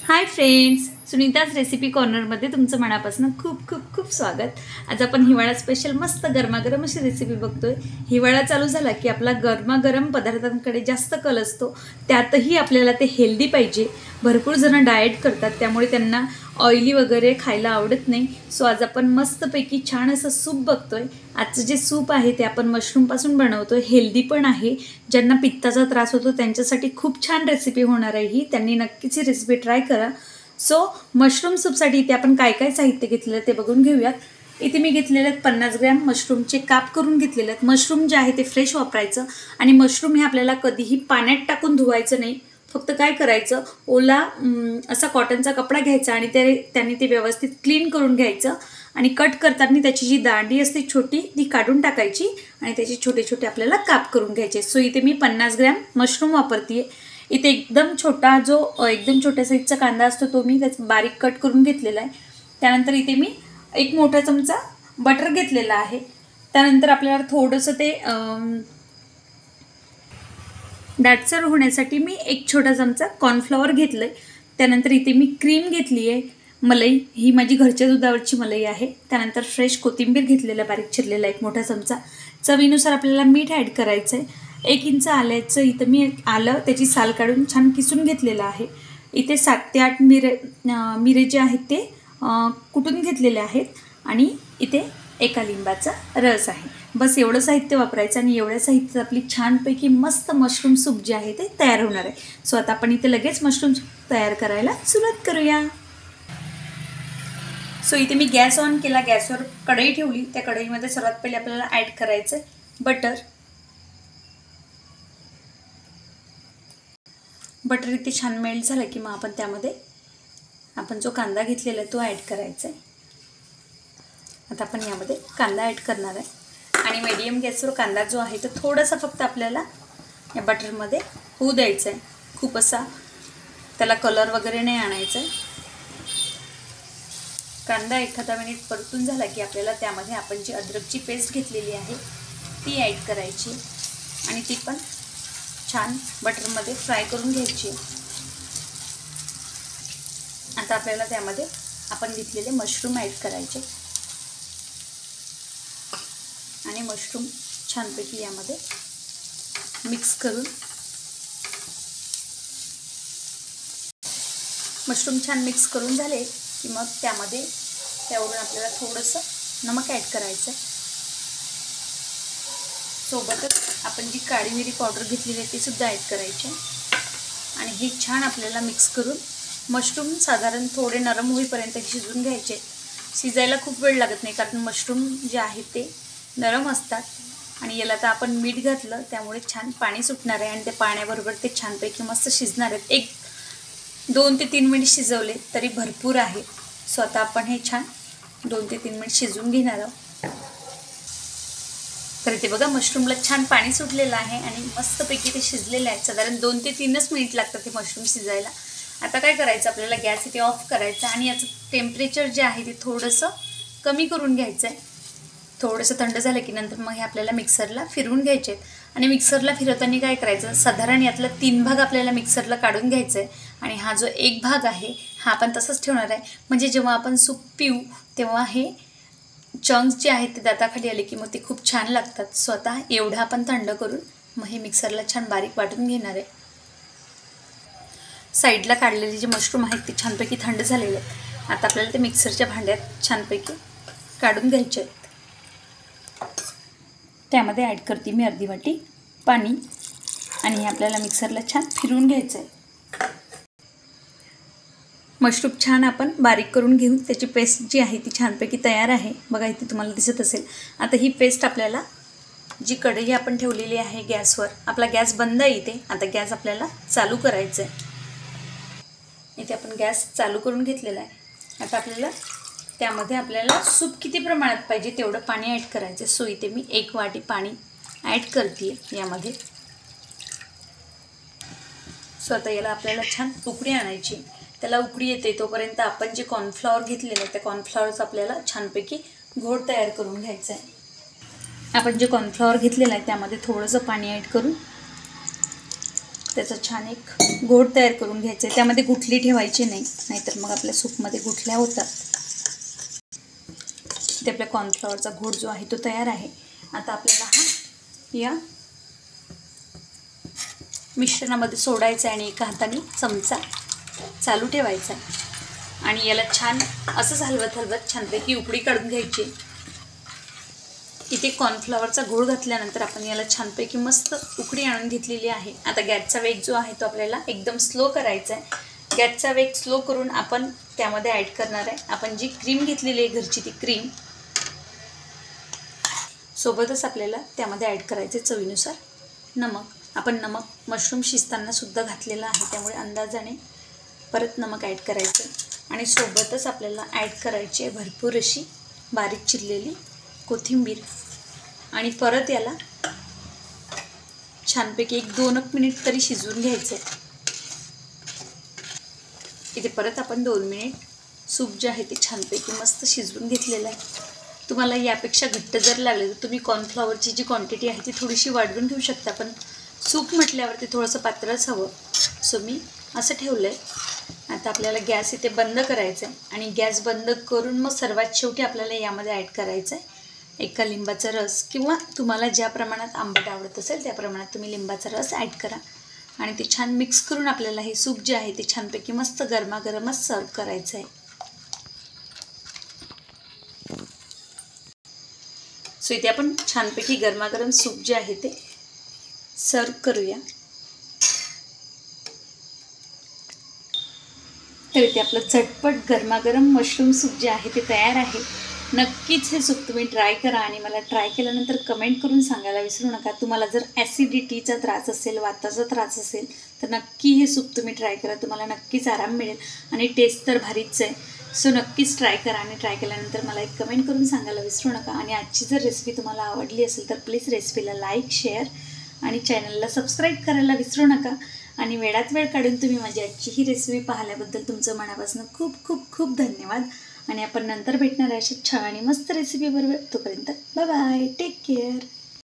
Hi friends, Sunita's recipe कॉर्नरमध्ये तुमचं मनापासून खूप खूप खूप स्वागत। आज आपण हिवाळा स्पेशल मस्त गरमागरम अशी रेसिपी बघतोय। हिवाळा चालू झाला की आपला गरमागरम पदार्थांकडे जास्त कल असतो, त्यातही आपल्याला ते हेल्दी पाहिजे। भरपूर जण डाएट करतात, त्यामुळे त्यांना ऑइली वगैरे खायला आवडत नाही। सो आज आपण मस्तपैकी छान असं सूप बघतोय। आजचं जे सूप आहे ते आपण मशरूमपासून बनवतोय, हेल्दी पण आहे। ज्यांना पित्ताचा त्रास होतो त्यांच्यासाठी खूप छान रेसिपी होणार आहे ही, त्यांनी नक्कीच ही रेसिपी ट्राय करा। सो मशरूम सूपसाठी इथे आपण काय काय साहित्य घेतलेलं ते बघून घेऊयात। इथे मी घेतलेले आहेत 50 ग्रॅम मशरूमचे काप करून घेतलेले आहेत। मशरूम जे आहे ते फ्रेश वापरायचं आणि मशरूम हे आपल्याला कधीही पाण्यात टाकून धुवायचं नाही। फक्त काय करायचं, ओला असा कॉटनचा कपडा घ्यायचा आणि त्यांनी ते व्यवस्थित क्लीन करून घ्यायचं आणि कट करताना त्याची जी दांडी असते छोटी ती काढून टाकायची आणि त्याचे छोटे छोटे आपल्याला काप करून घ्यायचे। सो इथे मी 50 ग्रॅम मशरूम वापरते। इथे एकदम छोट्या साईजचा कांदा असतो तो मी त्याचा बारीक कट करून घेतलेला आहे। त्यानंतर इथे मी एक मोठा चमचा बटर घेतलेला आहे। त्यानंतर आपल्याला थोडंसं ते दाटसर होण्यासाठी मी एक छोटा चमचा कॉर्नफ्लॉवर घेतलं आहे। त्यानंतर इथे मी क्रीम घेतली आहे, मलाई, ही माझी घरच्या दुधावरची मलाई आहे। त्यानंतर फ्रेश कोथिंबीर घेतलेला बारीक चिरलेला एक मोठा चमचा। चवीनुसार आपल्याला मीठ ॲड करायचं आहे। 1 इंच आल्याचं इथं मी आलं त्याची साल काढून छान किसून घेतलेलं आहे। इथे 7 ते 8 मिरे जे आहेत ते कुटून घेतलेले आहेत आणि इथे एका लिंबाचा रस आहे। बस एवढं साहित्य वापरायचं आणि एवढ्या साहित्यात आपली छानपैकी मस्त मशरूम सूप जे आहे ते तयार होणार आहे। सो आता आपण इथे लगेच मशरूम सूप तयार करायला सुरुवात करूया। सो इथे मी गॅस ऑन केला, गॅसवर कढई ठेवली। त्या कढईमध्ये सर्वात पहिले आपल्याला ॲड करायचं बटर। बटर इथे छान मेल्ट झालं की मग आपण त्यामध्ये आपण जो कांदा घेतलेला आहे तो ॲड करायचा आहे। आता आपण यामध्ये कांदा ॲड करणार आहे आणि मीडियम गॅसवर कांदा जो आहे तो थोडासा फक्त आपल्याला या बटरमध्ये होऊ द्यायचा आहे। खूप असा त्याला कलर वगैरे नाही आणायचा आहे। कांदा एखादा मिनिट परतून झाला की आपल्याला त्यामध्ये आपण जी अद्रकची पेस्ट घेतलेली आहे ती ॲड करायची आणि ती पण छान बटरमध्ये फ्राय करून घ्यायची। आता आपल्याला त्यामध्ये आपण घेतलेले मशरूम ॲड करायचे आणि मशरूम छानपैकी यामध्ये मिक्स करून मशरूम छान मिक्स करून झाले की मग त्यावरून आपल्याला थोडंसं नमक ॲड करायचं आहे। सोबतच आपण जी काळी मिरी पावडर घेतलेली आहे ती सुद्धा ॲड करायची आणि हे छान आपल्याला मिक्स करून मशरूम साधारण थोडे नरम होईपर्यंत शिजवून घ्यायचे। शिजायला खूप वेळ लागत नाही कारण मशरूम जे आहे ते नरम असतात आणि याला तर आपण मीठ घातलं त्यामुळे छान पाणी सुटणार आहे आणि त्या पाण्याबरोबर ते छानपैकी मस्त शिजणार आहेत। 2 ते 3 मिनिट शिजवले तरी भरपूर आहे। सो आता आपण हे छान 2 ते 3 मिनिट शिजवून घेणार आहोत। तर इथे बघा मशरूमला छान पाणी सुटलेलं आहे आणि मस्तपैकी ते शिजलेलं आहे। साधारण 2 ते 3च मिनिट लागतात ते मशरूम शिजायला। आता काय करायचं, आपल्याला गॅस इथे ऑफ करायचा आणि याचं टेम्परेचर जे आहे ते थोडंसं कमी करून घ्यायचं आहे। थोडंसं थंड झालं की नंतर मग हे आपल्याला मिक्सरला फिरवून घ्यायचे आहेत आणि मिक्सरला फिरवताना काय करायचं, साधारण यातला 3 भाग आपल्याला मिक्सरला काढून घ्यायचा आहे आणि हा जो 1 भाग आहे हा आपण तसंच ठेवणार आहे। म्हणजे जेव्हा आपण सूप पिऊ तेव्हा हे चंक्स जे आहेत ते दाताखाली आले की मग ते खूप छान लागतात। सो आता एवढं आपण थंड करून मग हे मिक्सरला छान बारीक वाटून घेणार आहे। साईडला काढलेले जे मशरूम आहेत ते छानपैकी थंड झालेले आहेत। आता आपल्याला ते मिक्सरच्या भांड्यात छानपैकी काढून घ्यायचे आहेत। त्यामध्ये ॲड करते मी अर्धी वाटी पाणी आणि हे आपल्याला मिक्सरला छान फिरवून घ्यायचं आहे। मशरूम छान आपण बारीक करून घेऊन त्याची पेस्ट जी आहे ती छानपैकी तयार आहे। बघा इथे तुम्हाला दिसत असेल। आता ही पेस्ट आपल्याला जी कढई आपण ठेवलेली आहे गॅसवर, आपला गॅस बंद आहे इथे, आता गॅस आपल्याला चालू करायचं आहे। इथे आपण गॅस चालू करून घेतलेला आहे। आता त्यामध्ये आपल्याला सूप किती प्रमाणात पाहिजे तेवढं पाणी ॲड करायचं। सो इथे मी 1 वाटी पाणी ॲड करते यामध्ये। सो आता याला आपल्याला छान उकळी आणायची। त्याला उकळी येते तोपर्यंत आपण जे कॉर्नफ्लॉवर घेतलेलं आहे त्या कॉर्नफ्लॉवरचा आपल्याला छानपैकी घोळ तयार करून घ्यायचा आहे। आपण जे कॉर्नफ्लॉवर घेतलेलं आहे त्यामध्ये थोडंसं पाणी ॲड करून त्याचा छान एक गोड तयार करून घ्यायचा आहे. त्यामध्ये गुठली ठेवायची नाही, नाहीतर मग आपल्या सूपमध्ये गुठल्या होतात. ते आपल्या कॉर्नफ्लॉवरचा घोट जो आहे तो तयार आहे. आता आपल्याला हा या मिश्रणामध्ये सोडायचा आहे आणि एका हाताने चमचा चालू ठेवायचा आहे आणि याला छान असंच हलवत छानपैकी उकळी काढून घ्यायची. इथे कॉर्नफ्लॉवरचा घोळ घातल्यानंतर आपण याला छानपैकी मस्त उकळी आणून घेतलेली आहे. आता गॅसचा वेग जो आहे तो आपल्याला एकदम स्लो करायचा आहे. गॅसचा वेग स्लो करून आपण त्यामध्ये ॲड करणार आहे आपण जी क्रीम घेतलेली आहे घरची, ती क्रीम सोबतच आपल्याला त्यामध्ये ॲड करायचे चवीनुसार नमक. आपण नमक मशरूम शिजताना सुद्धा घातलेलं आहे, त्यामुळे अंदाजाने परत नमक ॲड करायचं आणि सोबतच आपल्याला ॲड करायची आहे भरपूर अशी बारीक चिरलेली कोथिंबीर आणि परत याला छानपैकी 1-2 मिनिट तरी शिजवून घ्यायचं आहे. इथे परत आपण 2 मिनिट सूप जे आहे ते छानपैकी मस्त शिजवून घेतलेलं आहे. तुम्हाला यापेक्षा घट्ट जर लागले तर तुम्ही कॉर्नफ्लॉवरची जी क्वांटिटी आहे ती थोडीशी वाढवून घेऊ शकता, पण सूप म्हटल्यावरती थोडंसं पातळच हवं, सो मी असं ठेवलं आहे. आता आपल्याला गॅस इथे बंद करायचा आहे आणि गॅस बंद करून मग सर्वात शेवटी आपल्याला यामध्ये ॲड करायचं आहे एका लिंबाचा रस, किंवा तुम्हाला ज्या प्रमाणात आंबट आवडत असेल त्या प्रमाणात तुम्ही लिंबाचा रस ॲड करा आणि ते छान मिक्स करून आपल्याला हे सूप जे आहे ते छानपैकी मस्त गरमागरमच सर्व करायचं आहे. सो इथे आपण छानपैकी गरमागरम सूप जे आहे ते सर्व करूया. तर इथे आपलं झटपट गरमागरम मशरूम सूप जे आहे ते तयार आहे. नक्कीच हे सूप तुम्ही ट्राय करा आणि मला ट्राय केल्यानंतर कमेंट करून सांगायला विसरू नका. तुम्हाला जर ॲसिडिटीचा त्रास असेल, वाताचा त्रास असेल तर नक्की हे सूप तुम्ही ट्राय करा, तुम्हाला नक्कीच आराम मिळेल आणि टेस्ट तर भारीच आहे. सो नक्कीच ट्राय करा आणि ट्राय केल्यानंतर मला एक कमेंट करून सांगायला विसरू नका. आणि आजची जर रेसिपी तुम्हाला आवडली असेल तर प्लीज रेसिपीला लाईक, शेअर आणि चॅनलला सबस्क्राईब करायला विसरू नका. आणि वेळात वेळ काढून तुम्ही माझी आजची ही रेसिपी पाहिल्याबद्दल तुमचं मनापासून खूप खूप खूप धन्यवाद. आणि आपण नंतर भेटणार आहे अशा छान आणि मस्त रेसिपी बरोबर. तोपर्यंत बाय बाय, टेक केअर.